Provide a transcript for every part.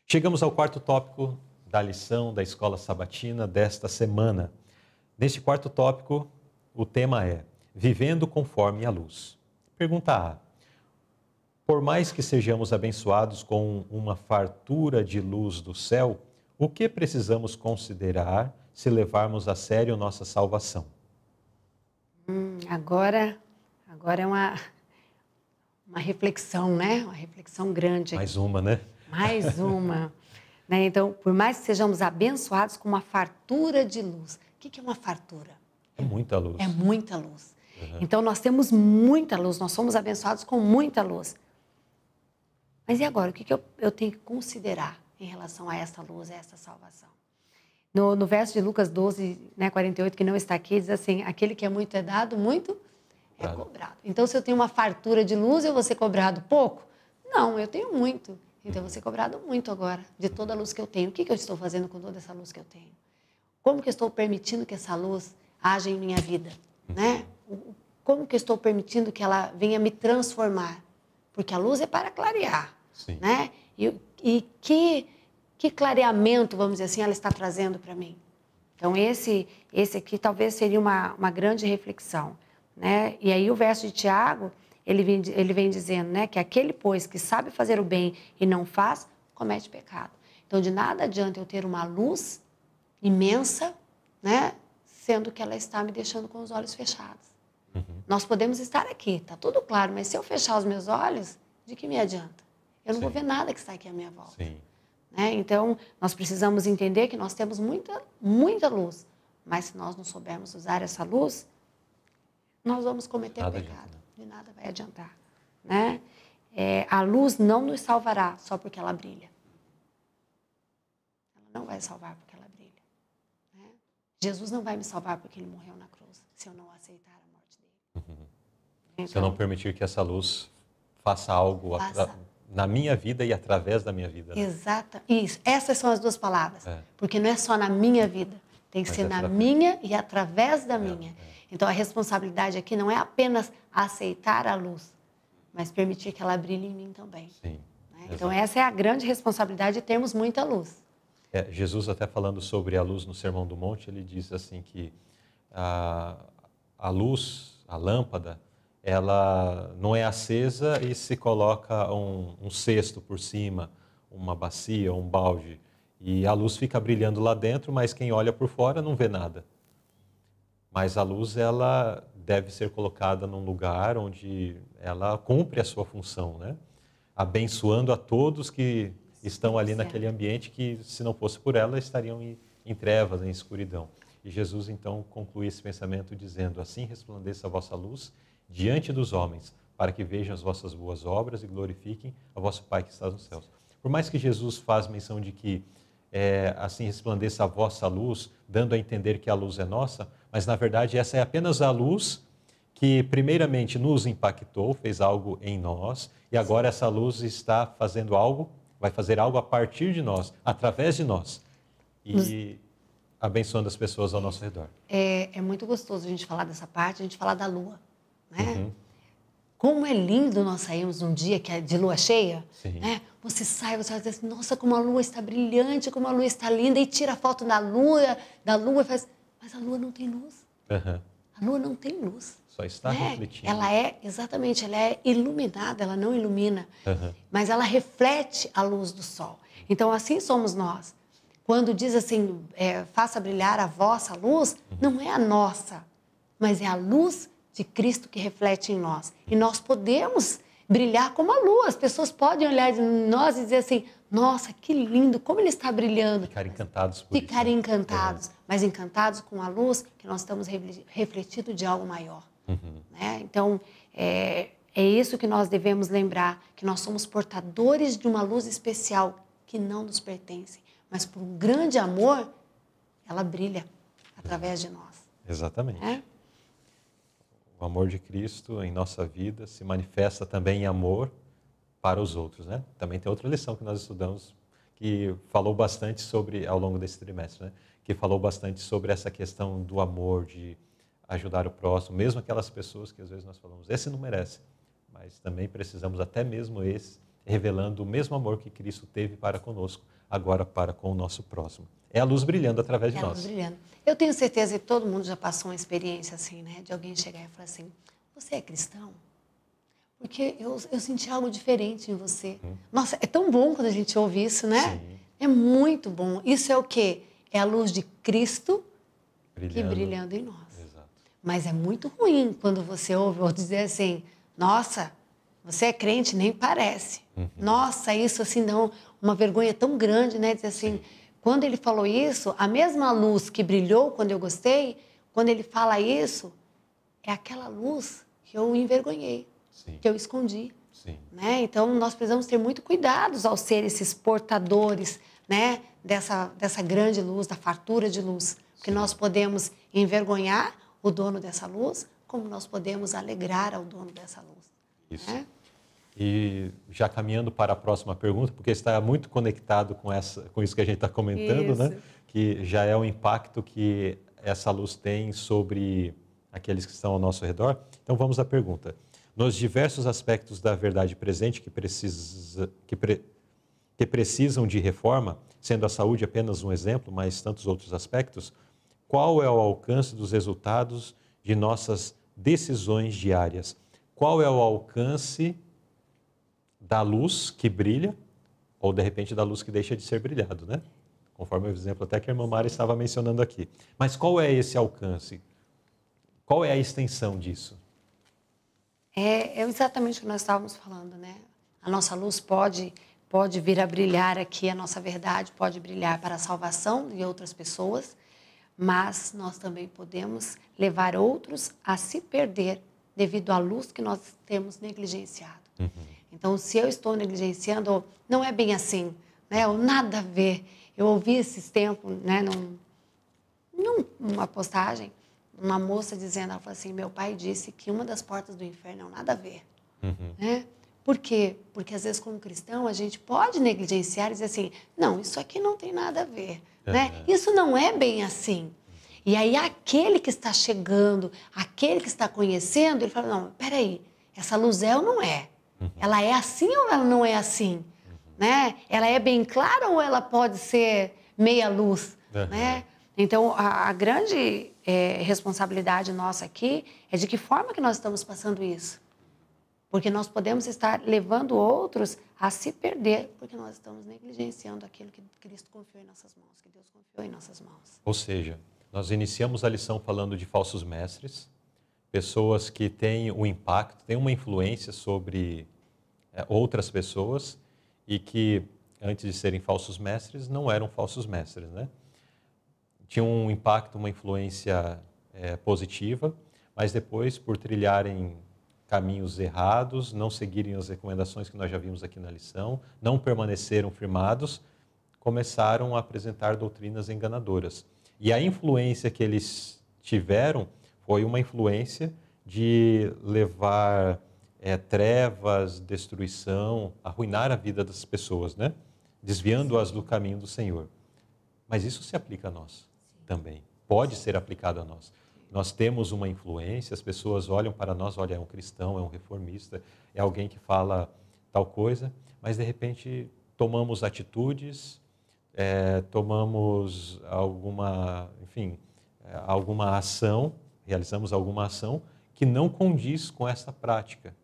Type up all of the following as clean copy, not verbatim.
Chegamos ao quarto tópico da lição da Escola Sabatina desta semana. Neste quarto tópico, o tema é Vivendo conforme a luz. Pergunta A. Por mais que sejamos abençoados com uma fartura de luz do céu, o que precisamos considerar se levarmos a sério nossa salvação? Agora é uma reflexão, né? Uma reflexão grande aqui. Mais uma, né? Mais uma. Né? Então, por mais que sejamos abençoados com uma fartura de luz. O que é uma fartura? É muita luz. É muita luz. Então, nós temos muita luz, nós somos abençoados com muita luz. Mas e agora? O que eu tenho que considerar em relação a essa luz, a essa salvação? No verso de Lucas 12, 48, que não está aqui, diz assim, aquele que é muito é dado, muito é cobrado. Então, se eu tenho uma fartura de luz, eu vou ser cobrado pouco? Não, eu tenho muito. Então, eu vou ser cobrado muito agora, de toda a luz que eu tenho. O que eu estou fazendo com toda essa luz que eu tenho? Como que eu estou permitindo que essa luz haja em minha vida? Né? Como que eu estou permitindo que ela venha me transformar? Porque a luz é para clarear. Sim. Né? E que clareamento, vamos dizer assim, ela está trazendo para mim? Então, esse aqui talvez seria uma grande reflexão. Né? E aí o verso de Tiago, ele vem dizendo, né, que aquele, pois, que sabe fazer o bem e não faz, comete pecado. Então, de nada adianta eu ter uma luz imensa, né, sendo que ela está me deixando com os olhos fechados. Nós podemos estar aqui, está tudo claro, mas se eu fechar os meus olhos, de que me adianta? Eu não vou ver nada que está aqui à minha volta. Sim. Né? Então, nós precisamos entender que nós temos muita luz, mas se nós não soubermos usar essa luz, nós vamos cometer Nada pecado. adianta, né? De nada vai adiantar. Né? A luz não nos salvará só porque ela brilha. Ela não vai salvar porque ela brilha. Né? Jesus não vai me salvar porque ele morreu na cruz, se eu não aceitar a morte dele. Então, Se eu não permitir que essa luz faça algo na minha vida e através da minha vida. Né? Exato. Isso. Essas são as duas palavras. Porque não é só na minha vida. Tem que ser na minha e através da minha. Então, a responsabilidade aqui não é apenas aceitar a luz, mas permitir que ela brilhe em mim também. Sim. Né? Então, essa é a grande responsabilidade de termos muita luz. Jesus, até falando sobre a luz no Sermão do Monte, ele diz assim que a luz, a lâmpada, ela não é acesa e se coloca um cesto por cima, uma bacia, um balde, e a luz fica brilhando lá dentro, mas quem olha por fora não vê nada. Mas a luz, ela deve ser colocada num lugar onde ela cumpre a sua função, né? Abençoando a todos que estão ali naquele ambiente que, se não fosse por ela, estariam em trevas, em escuridão. E Jesus, então, conclui esse pensamento dizendo, assim resplandeça a vossa luz diante dos homens, para que vejam as vossas boas obras e glorifiquem a vosso Pai que está nos céus. Por mais que Jesus faz menção de que assim resplandeça a vossa luz, dando a entender que a luz é nossa, mas na verdade essa é apenas a luz que primeiramente nos impactou, fez algo em nós, e agora essa luz está fazendo algo, vai fazer algo a partir de nós, através de nós, e abençoando as pessoas ao nosso redor. É muito gostoso a gente falar dessa parte, a gente falar da lua. Né? Como é lindo nós sairmos num dia que é de lua cheia. Né? Você sai, você vai dizer assim, nossa, como a lua está brilhante, como a lua está linda, e tira a foto da lua e faz... Mas a lua não tem luz. A lua não tem luz. Só está refletindo. Ela exatamente, ela é iluminada, ela não ilumina, mas ela reflete a luz do sol. Então, assim somos nós. Quando diz assim, faça brilhar a vossa luz, não é a nossa, mas é a luz de Cristo que reflete em nós. E nós podemos brilhar como a lua. As pessoas podem olhar de nós e dizer assim, nossa, que lindo, como ele está brilhando. Ficar encantados por isso. Ficar encantados, mas encantados com a luz que nós estamos refletindo de algo maior. Né? Então, é isso que nós devemos lembrar, que nós somos portadores de uma luz especial que não nos pertence, mas por um grande amor, ela brilha através de nós. Exatamente. O amor de Cristo em nossa vida se manifesta também em amor para os outros, né? Também tem outra lição que nós estudamos que falou bastante sobre, ao longo desse trimestre, né? Que falou bastante sobre essa questão do amor, de ajudar o próximo, mesmo aquelas pessoas que às vezes nós falamos, esse não merece, mas também precisamos até mesmo esse, revelando o mesmo amor que Cristo teve para conosco, agora para com o nosso próximo. É a luz brilhando através de É a nós. luz brilhando. Eu tenho certeza que todo mundo já passou uma experiência assim, né? De alguém chegar e falar assim, você é cristão? Porque eu senti algo diferente em você. Nossa, é tão bom quando a gente ouve isso, né? Sim. É muito bom. Isso é o quê? É a luz de Cristo que Brilhando. brilhando em nós. Exato. Mas é muito ruim quando você ouve ou dizer assim, nossa, você é crente, nem parece. Nossa, isso assim dá uma vergonha tão grande, né? Dizer assim, quando ele falou isso, a mesma luz que brilhou quando eu gostei, quando ele fala isso, é aquela luz que eu envergonhei, Sim. que eu escondi. Sim. Né? Então, nós precisamos ter muito cuidados ao ser esses portadores, né? dessa grande luz, da fartura de luz. Porque nós podemos envergonhar o dono dessa luz, como nós podemos alegrar ao dono dessa luz. Isso. Né? E já caminhando para a próxima pergunta, porque está muito conectado com isso que a gente está comentando, Isso. né? Que já é o impacto que essa luz tem sobre aqueles que estão ao nosso redor. Então vamos à pergunta. Nos diversos aspectos da verdade presente que precisam de reforma, sendo a saúde apenas um exemplo, mas tantos outros aspectos, qual é o alcance dos resultados de nossas decisões diárias? Qual é o alcance da luz que brilha, ou de repente da luz que deixa de ser brilhado, né? Conforme o exemplo até que a irmã Mara estava mencionando aqui. Mas qual é esse alcance? Qual é a extensão disso? É exatamente o que nós estávamos falando, né? A nossa luz pode vir a brilhar aqui, a nossa verdade pode brilhar para a salvação de outras pessoas, mas nós também podemos levar outros a se perder devido à luz que nós temos negligenciado. Então, se eu estou negligenciando, não é bem assim, né? Ou nada a ver. Eu ouvi esses tempos, né, numa postagem, uma moça dizendo, ela falou assim, meu pai disse que uma das portas do inferno não nada a ver. Né? Por quê? Porque às vezes como cristão a gente pode negligenciar e dizer assim, não, isso aqui não tem nada a ver. Né? Isso não é bem assim. E aí aquele que está chegando, aquele que está conhecendo, ele fala, não, peraí, essa luz é ou não é? Ela é assim ou ela não é assim? Né? Ela é bem clara ou ela pode ser meia luz? Né? Então, a grande responsabilidade nossa aqui é de que forma que nós estamos passando isso. Porque nós podemos estar levando outros a se perder, porque nós estamos negligenciando aquilo que Cristo confiou em nossas mãos, que Deus confiou em nossas mãos. Ou seja, nós iniciamos a lição falando de falsos mestres, pessoas que têm um impacto, têm uma influência sobre outras pessoas e que, antes de serem falsos mestres, não eram falsos mestres, né? Tinham um impacto, uma influência positiva, mas depois, por trilharem caminhos errados, não seguirem as recomendações que nós já vimos aqui na lição, não permaneceram firmados, começaram a apresentar doutrinas enganadoras. E a influência que eles tiveram foi uma influência de levar trevas, destruição, arruinar a vida das pessoas, né? Desviando-as do caminho do Senhor. Mas isso se aplica a nós também. Pode ser aplicado a nós. Nós temos uma influência, as pessoas olham para nós, olha, é um cristão, é um reformista, é alguém que fala tal coisa, mas de repente tomamos atitudes, tomamos alguma ação, realizamos alguma ação que não condiz com essa prática.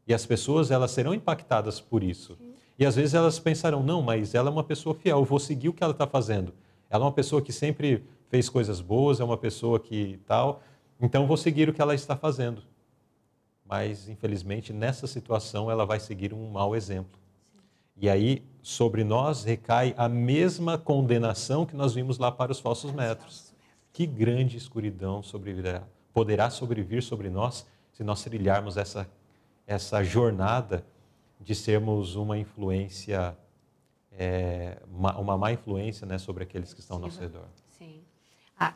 E as pessoas, elas serão impactadas por isso. E às vezes elas pensarão, não, mas ela é uma pessoa fiel, eu vou seguir o que ela está fazendo. Ela é uma pessoa que sempre fez coisas boas, é uma pessoa que tal, então eu vou seguir o que ela está fazendo. Mas, infelizmente, nessa situação, ela vai seguir um mau exemplo. E aí, sobre nós, recai a mesma condenação que nós vimos lá para os falsos mestres. Que grande escuridão poderá sobrevir sobre nós se nós trilharmos essa jornada de sermos uma influência, uma má influência, né, sobre aqueles que estão ao nosso redor. Sim.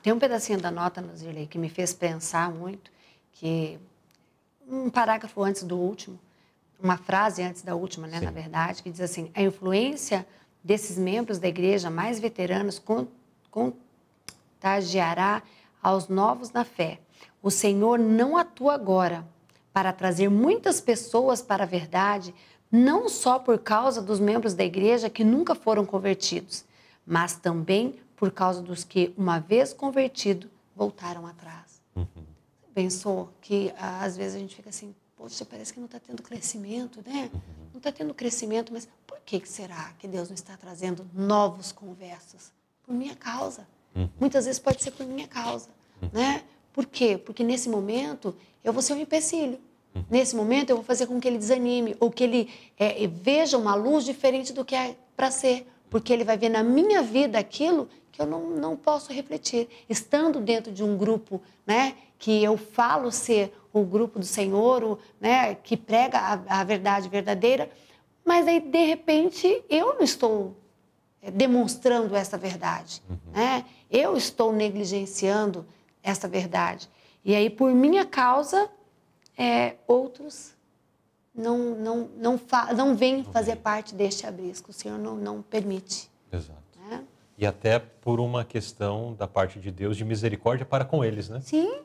Tem um pedacinho da nota, Nozirley, que me fez pensar muito, que um parágrafo antes do último, uma frase antes da última, né, na verdade, que diz assim, a influência desses membros da igreja mais veteranos contagiará aos novos na fé. O Senhor não atua agora para trazer muitas pessoas para a verdade, não só por causa dos membros da igreja que nunca foram convertidos, mas também por causa dos que, uma vez convertidos, voltaram atrás. Pensou que às vezes a gente fica assim, poxa, parece que não está tendo crescimento, né? Não está tendo crescimento, mas por que será que Deus não está trazendo novos conversos? Por minha causa. Muitas vezes pode ser por minha causa, né? Por quê? Porque nesse momento eu vou ser um empecilho. Nesse momento eu vou fazer com que ele desanime ou que ele veja uma luz diferente do que é para ser. Porque ele vai ver na minha vida aquilo que eu não posso refletir. Estando dentro de um grupo, né, que eu falo ser o grupo do Senhor, né, que prega a verdade verdadeira, mas aí, de repente, eu não estou demonstrando essa verdade. Né? Eu estou negligenciando essa verdade. E aí, por minha causa, outros não vêm fazer parte deste abrisco. O Senhor não permite. Exato. Né? E até por uma questão da parte de Deus de misericórdia para com eles, né? Sim.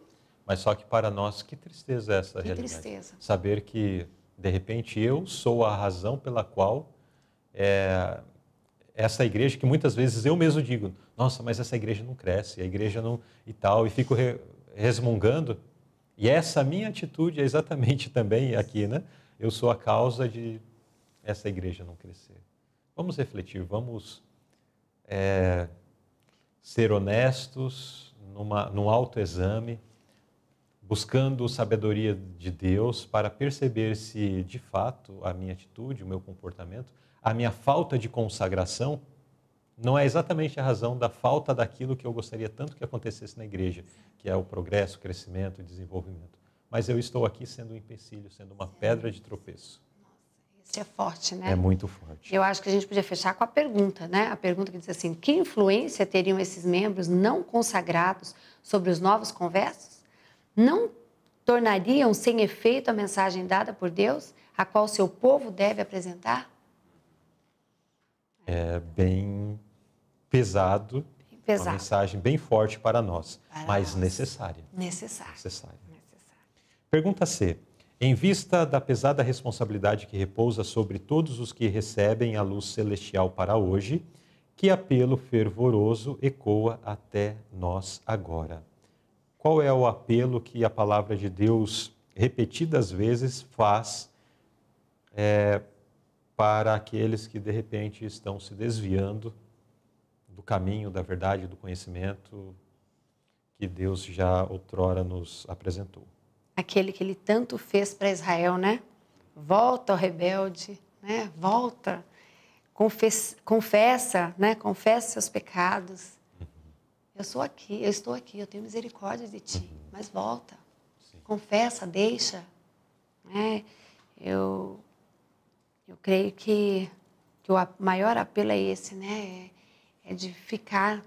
Mas só que para nós, que tristeza é essa realidade. Tristeza. Saber que, de repente, eu sou a razão pela qual essa igreja, que muitas vezes eu mesmo digo, nossa, mas essa igreja não cresce, a igreja não... e tal, e fico resmungando. E essa minha atitude é exatamente também aqui, né? Eu sou a causa de essa igreja não crescer. Vamos refletir, vamos ser honestos num autoexame, buscando sabedoria de Deus para perceber se, de fato, a minha atitude, o meu comportamento, a minha falta de consagração não é exatamente a razão da falta daquilo que eu gostaria tanto que acontecesse na igreja, que é o progresso, o crescimento e o desenvolvimento. Mas eu estou aqui sendo um empecilho, sendo uma pedra de tropeço. Isso é forte, né? É muito forte. Eu acho que a gente podia fechar com a pergunta, né? A pergunta que diz assim, que influência teriam esses membros não consagrados sobre os novos conversos? Não tornariam sem efeito a mensagem dada por Deus, a qual seu povo deve apresentar? É bem pesado, uma mensagem bem forte para nós, mas necessária. Necessária. Pergunta C. Em vista da pesada responsabilidade que repousa sobre todos os que recebem a luz celestial para hoje, que apelo fervoroso ecoa até nós agora? Qual é o apelo que a palavra de Deus repetidas vezes faz para aqueles que de repente estão se desviando do caminho, da verdade, do conhecimento que Deus já outrora nos apresentou? Aquele que ele tanto fez para Israel, né? Volta, ó rebelde, né? Volta, confessa, né? Confessa seus pecados. Eu estou aqui, eu tenho misericórdia de ti, mas volta. Sim. Confessa, deixa. Né? Eu creio que o maior apelo é esse, né? É de ficar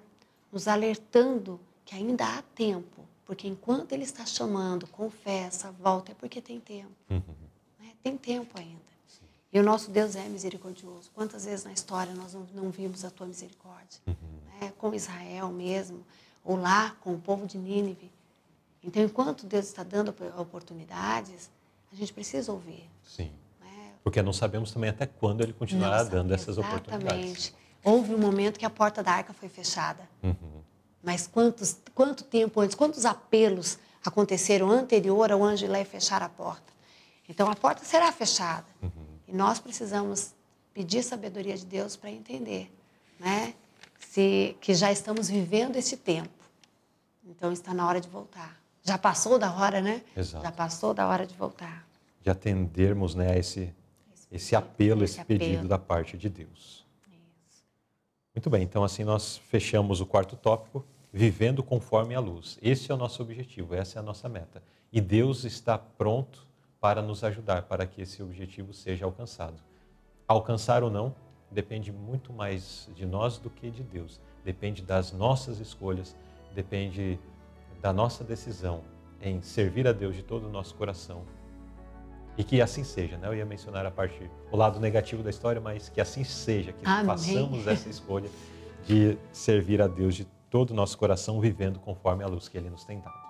nos alertando que ainda há tempo. Porque enquanto Ele está chamando, confessa, volta, é porque tem tempo. Né? Tem tempo ainda. Sim. E o nosso Deus é misericordioso. Quantas vezes na história nós não vimos a Tua misericórdia? Né? Com Israel mesmo, ou lá com o povo de Nínive. Então, enquanto Deus está dando oportunidades, a gente precisa ouvir. Sim. Né? Porque não sabemos também até quando Ele continuará dando essas oportunidades. Exatamente. Houve um momento que a porta da arca foi fechada. Mas quanto tempo antes, quantos apelos aconteceram anterior ao anjo ir lá e fechar a porta? Então, a porta será fechada. E nós precisamos pedir sabedoria de Deus para entender, né? Que já estamos vivendo esse tempo. Então, está na hora de voltar. Já passou da hora, né? Exato. Já passou da hora de voltar. De atendermos, né, a esse apelo, esse pedido da parte de Deus. Muito bem, então assim nós fechamos o quarto tópico, vivendo conforme a luz. Esse é o nosso objetivo, essa é a nossa meta. E Deus está pronto para nos ajudar, para que esse objetivo seja alcançado. Alcançar ou não, depende muito mais de nós do que de Deus. Depende das nossas escolhas, depende da nossa decisão em servir a Deus de todo o nosso coração. E que assim seja, né? Eu ia mencionar o lado negativo da história, mas que assim seja, que façamos essa escolha de servir a Deus de todo o nosso coração, vivendo conforme a luz que Ele nos tem dado.